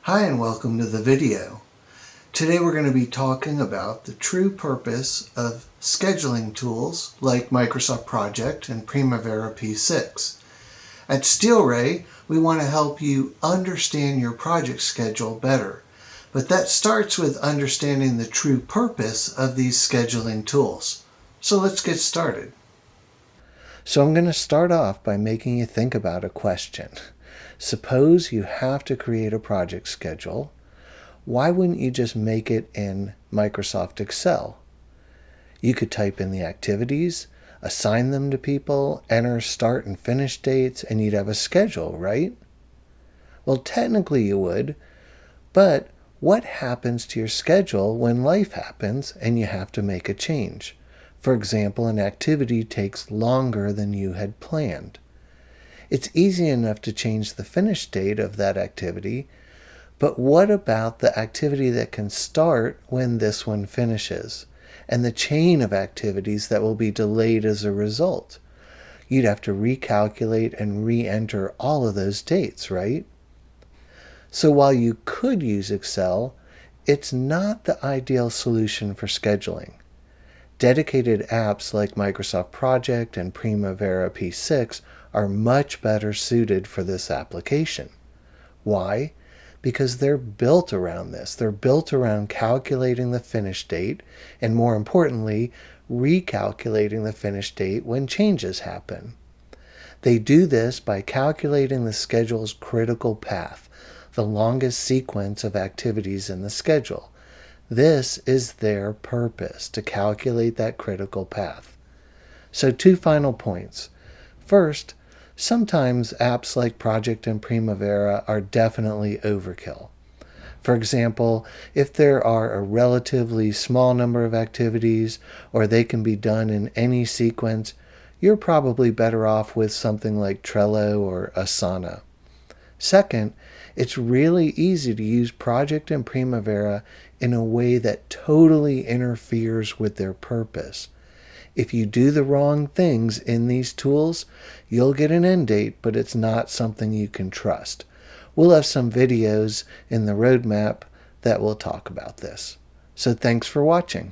Hi and welcome to the video. Today we're going to be talking about the true purpose of scheduling tools like Microsoft Project and Primavera P6. At SteelRay, we want to help you understand your project schedule better, but that starts with understanding the true purpose of these scheduling tools. So let's get started. So I'm going to start off by making you think about a question. Suppose you have to create a project schedule. Why wouldn't you just make it in Microsoft Excel? You could type in the activities, assign them to people, enter start and finish dates, and you'd have a schedule, right? Well, technically you would, but what happens to your schedule when life happens and you have to make a change? For example, an activity takes longer than you had planned. It's easy enough to change the finish date of that activity, but what about the activity that can start when this one finishes, and the chain of activities that will be delayed as a result? You'd have to recalculate and re-enter all of those dates, right? So while you could use Excel, it's not the ideal solution for scheduling. Dedicated apps like Microsoft Project and Primavera P6 are much better suited for this application. Why? Because they're built around this. They're built around calculating the finish date and, more importantly, recalculating the finish date when changes happen. They do this by calculating the schedule's critical path, the longest sequence of activities in the schedule. This is their purpose, to calculate that critical path. So 2 final points. First, sometimes apps like Project and Primavera are definitely overkill. For example, if there are a relatively small number of activities or they can be done in any sequence, you're probably better off with something like Trello or Asana. Second, it's really easy to use Project and Primavera in a way that totally interferes with their purpose. If you do the wrong things in these tools, you'll get an end date, but it's not something you can trust. We'll have some videos in the roadmap that will talk about this. So thanks for watching.